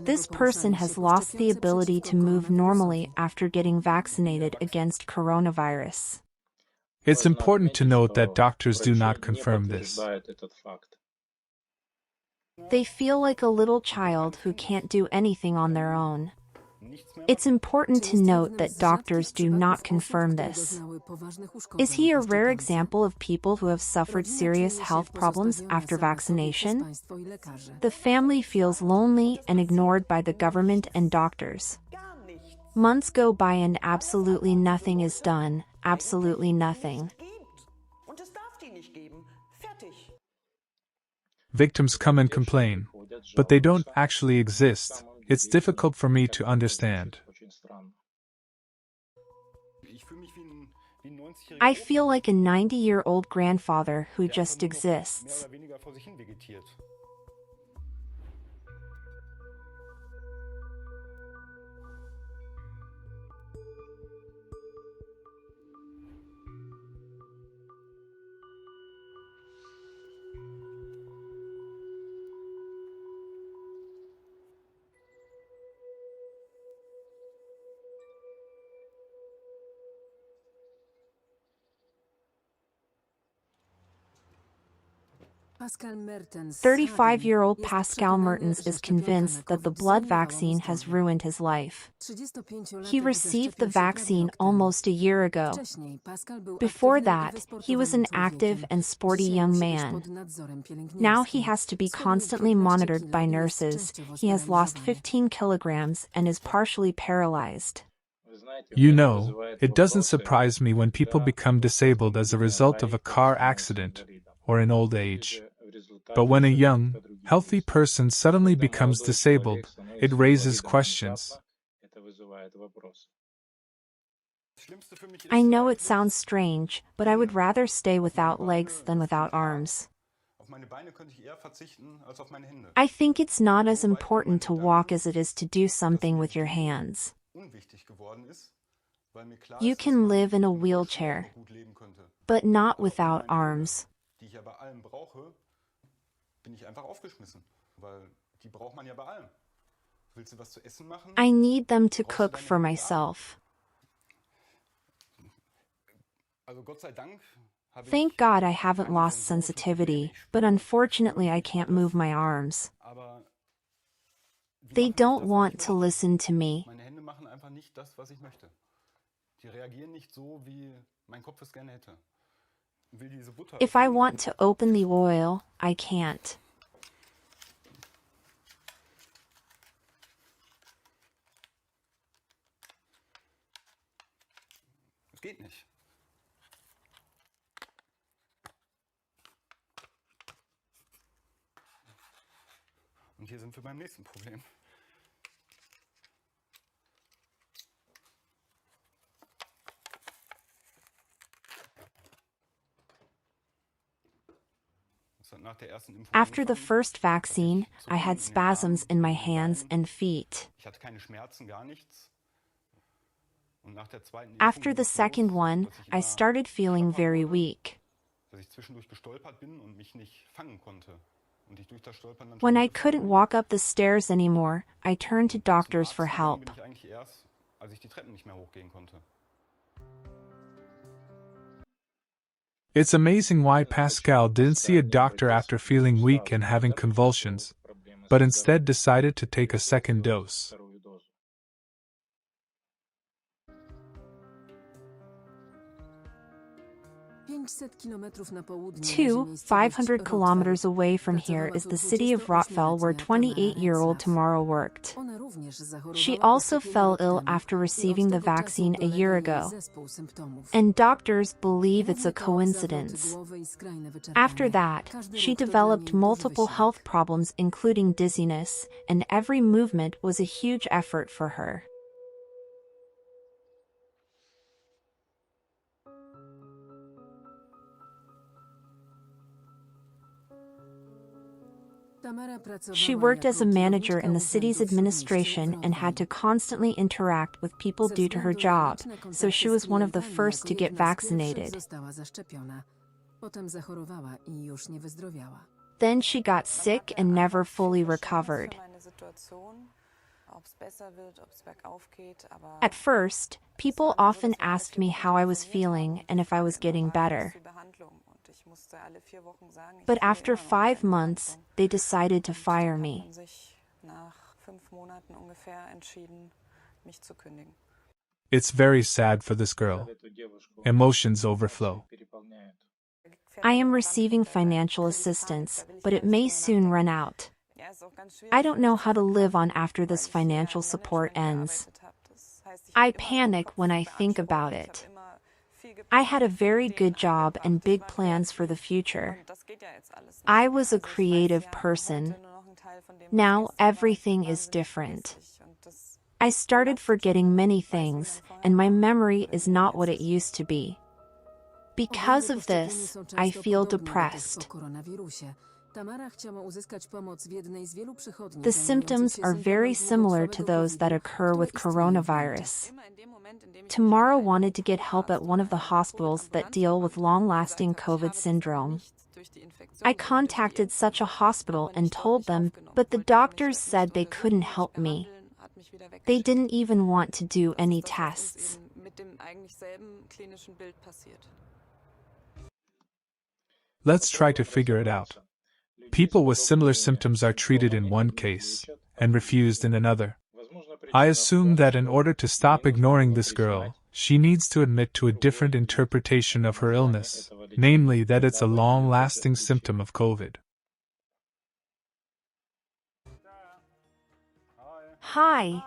This person has lost the ability to move normally after getting vaccinated against coronavirus. It's important to note that doctors do not confirm this. They feel like a little child who can't do anything on their own. It's important to note that doctors do not confirm this. Is he a rare example of people who have suffered serious health problems after vaccination? The family feels lonely and ignored by the government and doctors. Months go by and absolutely nothing is done, absolutely nothing. Victims come and complain, but they don't actually exist. It's difficult for me to understand. I feel like a 90-year-old grandfather who just exists. "35-year-old Pascal Mertens is convinced that the blood vaccine has ruined his life. He received the vaccine almost a year ago. Before that, he was an active and sporty young man. Now he has to be constantly monitored by nurses. He has lost 15 kilograms and is partially paralyzed. You know, it doesn't surprise me when people become disabled as a result of a car accident or in old age. But when a young, healthy person suddenly becomes disabled, it raises questions. I know it sounds strange, but I would rather stay without legs than without arms. I think it's not as important to walk as it is to do something with your hands. You can live in a wheelchair, but not without arms. I need them to cook for myself. Thank God I haven't lost sensitivity, but unfortunately I can't move my arms. They don't want to listen to me. If I want to open the oil, I can't. Es geht nicht. Und hier sind wir beim nächsten Problem. After the first vaccine, I had spasms in my hands and feet. After the second one, I started feeling very weak. When I couldn't walk up the stairs anymore, I turned to doctors for help. It's amazing why Pascal didn't see a doctor after feeling weak and having convulsions, but instead decided to take a second dose. 500 kilometers away from here is the city of Rottweil where 28-year-old Tamara worked. She also fell ill after receiving the vaccine a year ago. And doctors believe it's a coincidence. After that, she developed multiple health problems including dizziness, and every movement was a huge effort for her. She worked as a manager in the city's administration and had to constantly interact with people due to her job, so she was one of the first to get vaccinated. Then she got sick and never fully recovered. At first, people often asked me how I was feeling and if I was getting better. But after 5 months, they decided to fire me. It's very sad for this girl. Emotions overflow. I am receiving financial assistance, but it may soon run out. I don't know how to live on after this financial support ends. I panic when I think about it. I had a very good job and big plans for the future. I was a creative person. Now everything is different. I started forgetting many things, and my memory is not what it used to be. Because of this, I feel depressed. The symptoms are very similar to those that occur with coronavirus. Tamara wanted to get help at one of the hospitals that deal with long-lasting COVID syndrome. I contacted such a hospital and told them, but the doctors said they couldn't help me. They didn't even want to do any tests. Let's try to figure it out. People with similar symptoms are treated in one case and refused in another. I assume that in order to stop ignoring this girl, she needs to admit to a different interpretation of her illness, namely that it's a long-lasting symptom of COVID. Hi.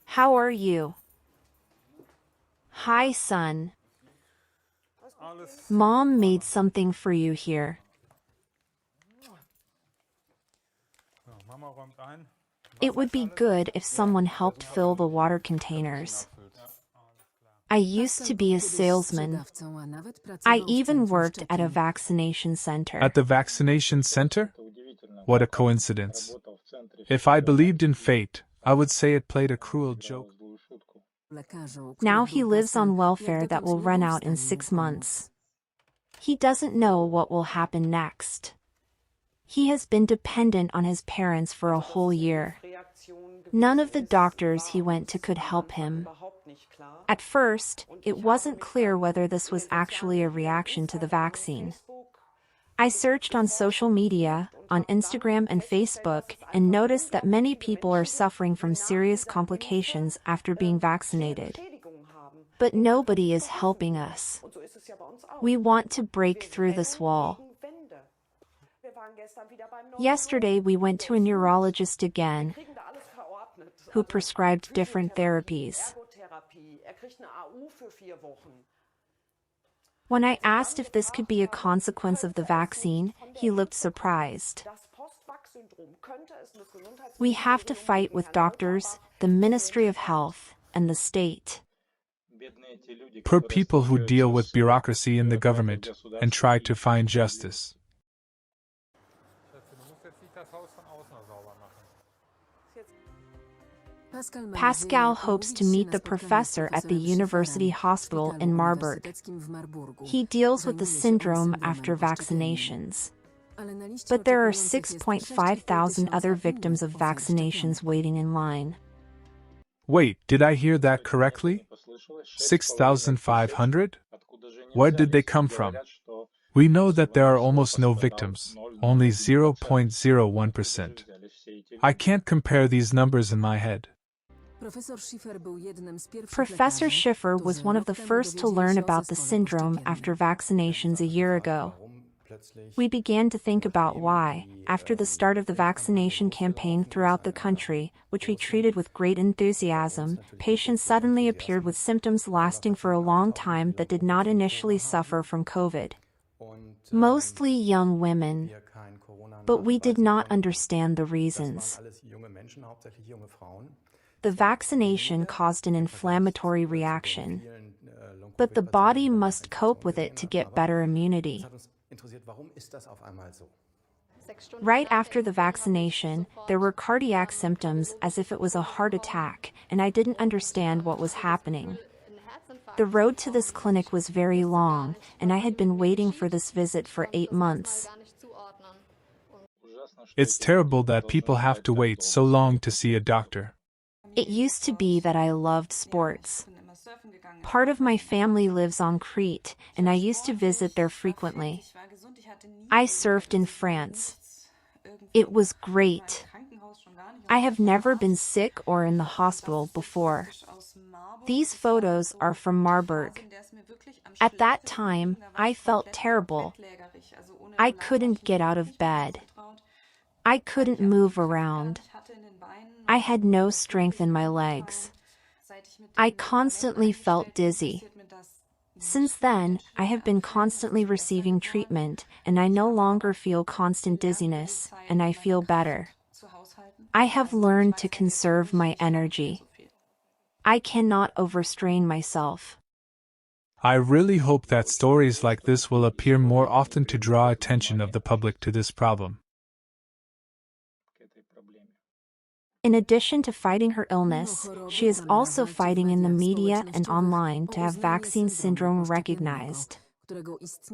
How are you? Hi, son. Mom made something for you here. It would be good if someone helped fill the water containers. I used to be a salesman. I even worked at a vaccination center. At the vaccination center? What a coincidence. If I believed in fate, I would say it played a cruel joke. Now he lives on welfare that will run out in 6 months. He doesn't know what will happen next. He has been dependent on his parents for a whole year. None of the doctors he went to could help him. At first, it wasn't clear whether this was actually a reaction to the vaccine. I searched on social media, on Instagram and Facebook, and noticed that many people are suffering from serious complications after being vaccinated. But nobody is helping us. We want to break through this wall. Yesterday we went to a neurologist again, who prescribed different therapies. When I asked if this could be a consequence of the vaccine, he looked surprised. We have to fight with doctors, the Ministry of Health, and the state. Poor people who deal with bureaucracy in the government and try to find justice. Pascal hopes to meet the professor at the university hospital in Marburg. He deals with the syndrome after vaccinations. But there are 6.5 thousand other victims of vaccinations waiting in line. Wait, did I hear that correctly? 6,500? Where did they come from? We know that there are almost no victims, only 0.01%. I can't compare these numbers in my head. Professor Schiffer was one of the first to learn about the syndrome after vaccinations a year ago. We began to think about why, after the start of the vaccination campaign throughout the country, which we treated with great enthusiasm, patients suddenly appeared with symptoms lasting for a long time that did not initially suffer from COVID. Mostly young women. But we did not understand the reasons. The vaccination caused an inflammatory reaction. But the body must cope with it to get better immunity. Right after the vaccination, there were cardiac symptoms as if it was a heart attack, and I didn't understand what was happening. The road to this clinic was very long, and I had been waiting for this visit for 8 months. It's terrible that people have to wait so long to see a doctor. It used to be that I loved sports. Part of my family lives on Crete, and I used to visit there frequently. I surfed in France. It was great. I have never been sick or in the hospital before. These photos are from Marburg. At that time, I felt terrible. I couldn't get out of bed. I couldn't move around. I had no strength in my legs. I constantly felt dizzy. Since then, I have been constantly receiving treatment, and I no longer feel constant dizziness, and I feel better. I have learned to conserve my energy. I cannot overstrain myself. I really hope that stories like this will appear more often to draw attention of the public to this problem. In addition to fighting her illness, she is also fighting in the media and online to have vaccine syndrome recognized.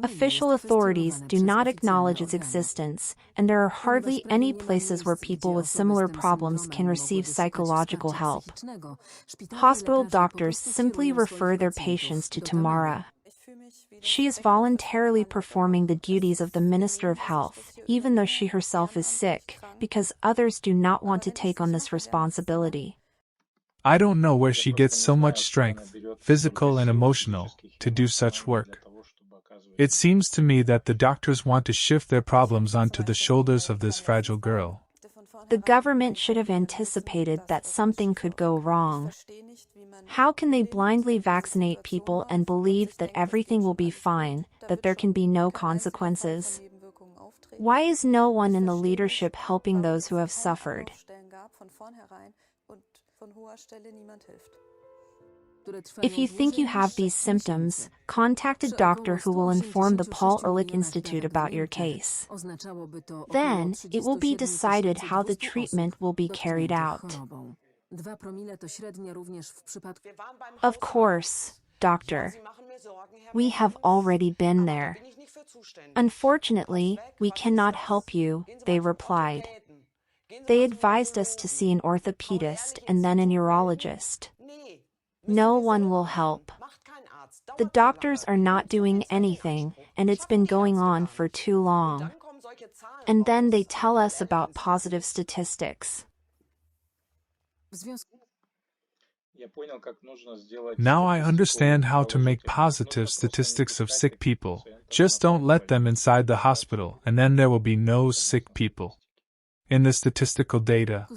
Official authorities do not acknowledge its existence, and there are hardly any places where people with similar problems can receive psychological help. Hospital doctors simply refer their patients to Tamara. She is voluntarily performing the duties of the Minister of Health, even though she herself is sick, because others do not want to take on this responsibility. I don't know where she gets so much strength, physical and emotional, to do such work. It seems to me that the doctors want to shift their problems onto the shoulders of this fragile girl. The government should have anticipated that something could go wrong. How can they blindly vaccinate people and believe that everything will be fine, that there can be no consequences? Why is no one in the leadership helping those who have suffered? If you think you have these symptoms, contact a doctor who will inform the Paul Ehrlich Institute about your case. Then, it will be decided how the treatment will be carried out. Of course, doctor. We have already been there. Unfortunately, we cannot help you, they replied. They advised us to see an orthopedist and then a neurologist. No one will help. The doctors are not doing anything, and it's been going on for too long. And then they tell us about positive statistics. Now I understand how to make positive statistics of sick people. Just don't let them inside the hospital, and then there will be no sick people. In the statistical data,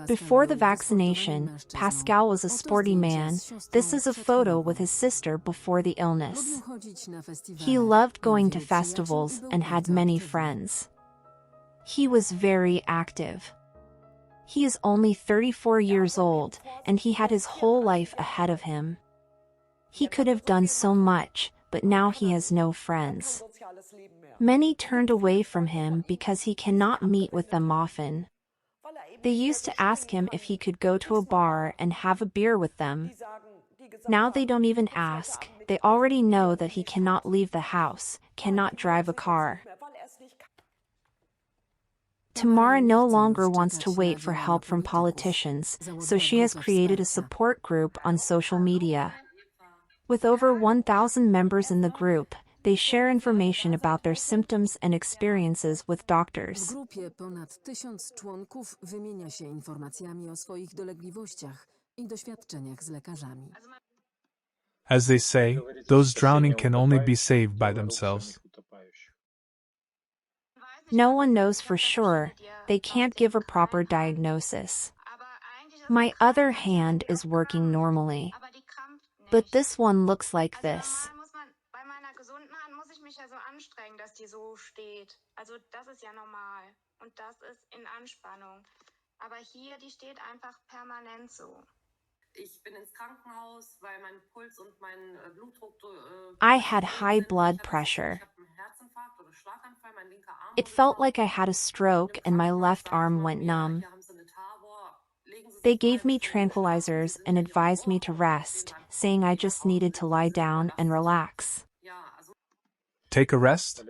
before the vaccination, Pascal was a sporty man. This is a photo with his sister before the illness. He loved going to festivals and had many friends. He was very active. He is only 34 years old, and he had his whole life ahead of him. He could have done so much, but now he has no friends. Many turned away from him because he cannot meet with them often. They used to ask him if he could go to a bar and have a beer with them. Now they don't even ask, they already know that he cannot leave the house, cannot drive a car. Tamara no longer wants to wait for help from politicians, so she has created a support group on social media. With over 1,000 members in the group, they share information about their symptoms and experiences with doctors. as they say, those drowning can only be saved by themselves. No one knows for sure, they can't give a proper diagnosis. My other hand is working normally. But this one looks like this. I had high blood pressure. It felt like I had a stroke and my left arm went numb. They gave me tranquilizers and advised me to rest, saying I just needed to lie down and relax. Take a rest?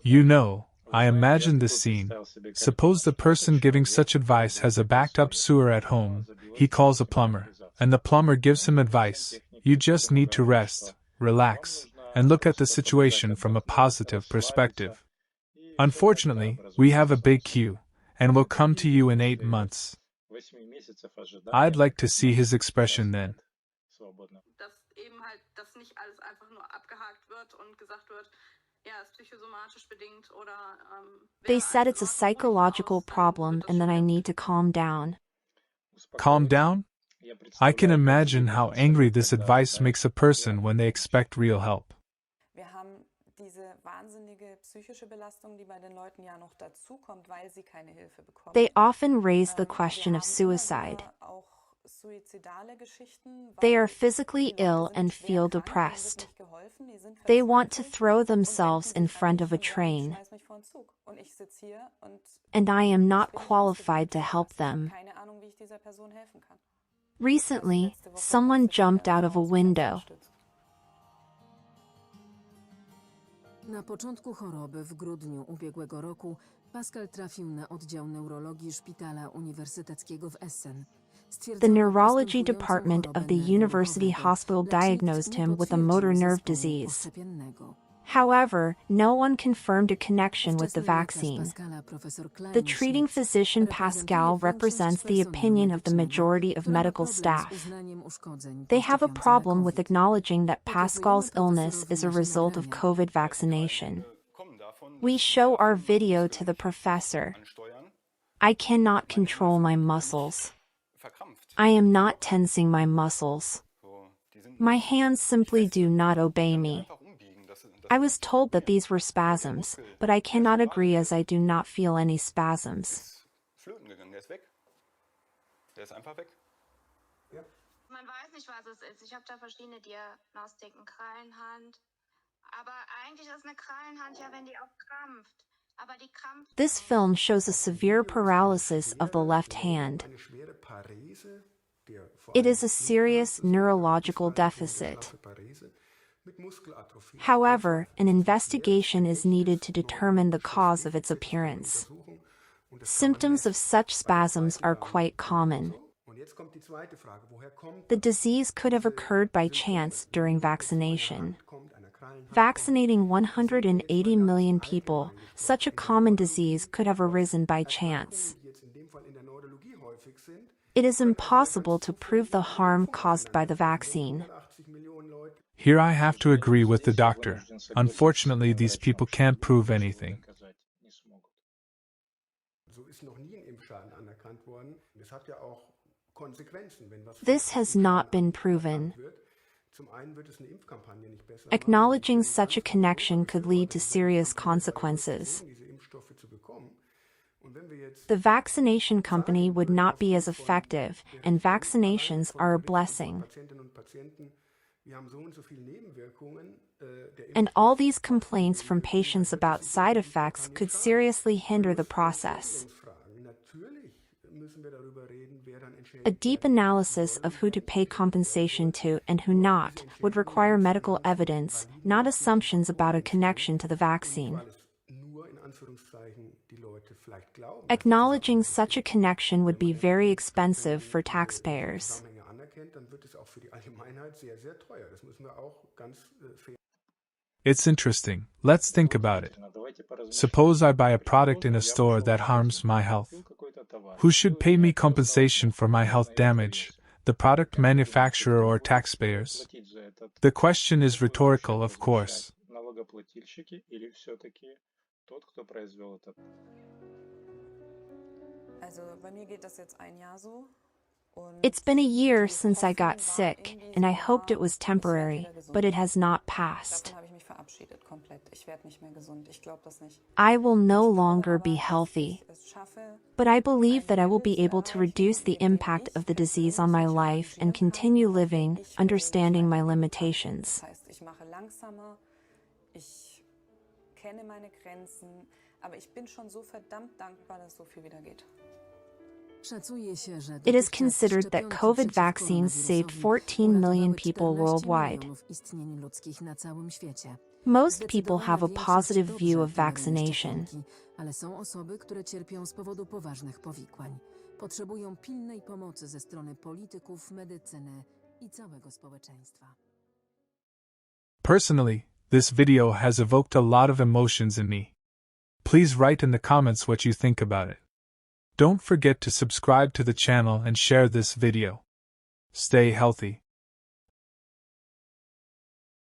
You know, I imagine this scene. Suppose the person giving such advice has a backed-up sewer at home. He calls a plumber, and the plumber gives him advice. You just need to rest, relax, and look at the situation from a positive perspective. Unfortunately, we have a big queue, and will come to you in 8 months. I'd like to see his expression then. They said it's a psychological problem and that I need to calm down. Calm down? I can imagine how angry this advice makes a person when they expect real help. They often raise the question of suicide. They are physically ill and feel depressed. They want to throw themselves in front of a train. And I am not qualified to help them. Recently, someone jumped out of a window. Na początku choroby w grudniu ubiegłego roku Pascal trafił na oddział neurologii Szpitala Uniwersyteckiego w Essen. The neurology department of the university hospital diagnosed him with a motor nerve disease. However, no one confirmed a connection with the vaccine. The treating physician Pascal represents the opinion of the majority of medical staff. They have a problem with acknowledging that Pascal's illness is a result of COVID vaccination. We show our video to the professor. I cannot control my muscles. I am not tensing my muscles. My hands simply do not obey me. I was told that these were spasms, but I cannot agree as I do not feel any spasms. Man weiß nicht, was es ist. Ich habe da verschiedene Diagnostiken, Krallenhand. Aber eigentlich ist eine Krallenhand ja, wenn die auch krampft. Aber die krampft. This film shows a severe paralysis of the left hand. It is a serious neurological deficit. However, an investigation is needed to determine the cause of its appearance. Symptoms of such spasms are quite common. The disease could have occurred by chance during vaccination. Vaccinating 180 million people, such a common disease could have arisen by chance. It is impossible to prove the harm caused by the vaccine. Here I have to agree with the doctor. Unfortunately, these people can't prove anything. This has not been proven. Acknowledging such a connection could lead to serious consequences. The vaccination company would not be as effective, and vaccinations are a blessing. And all these complaints from patients about side effects could seriously hinder the process. A deep analysis of who to pay compensation to and who not would require medical evidence, not assumptions about a connection to the vaccine. Acknowledging such a connection would be very expensive for taxpayers. It's interesting. Let's think about it. Suppose I buy a product in a store that harms my health. Who should pay me compensation for my health damage, the product manufacturer or taxpayers? The question is rhetorical, of course. It's been a year since I got sick, and I hoped it was temporary, but it has not passed. I will no longer be healthy, but I believe that I will be able to reduce the impact of the disease on my life and continue living, understanding my limitations. It is considered that COVID vaccines saved 14 million people worldwide. Most people have a Zdecydowana positive większość view of dobrze wykonuje vaccination. szczepionki, ale są osoby, które cierpią z powodu poważnych powikłań. Potrzebują pilnej pomocy ze strony polityków, medycyny i całego społeczeństwa. Personally, this video has evoked a lot of emotions in me. Please write in the comments what you think about it. Don't forget to subscribe to the channel and share this video. Stay healthy.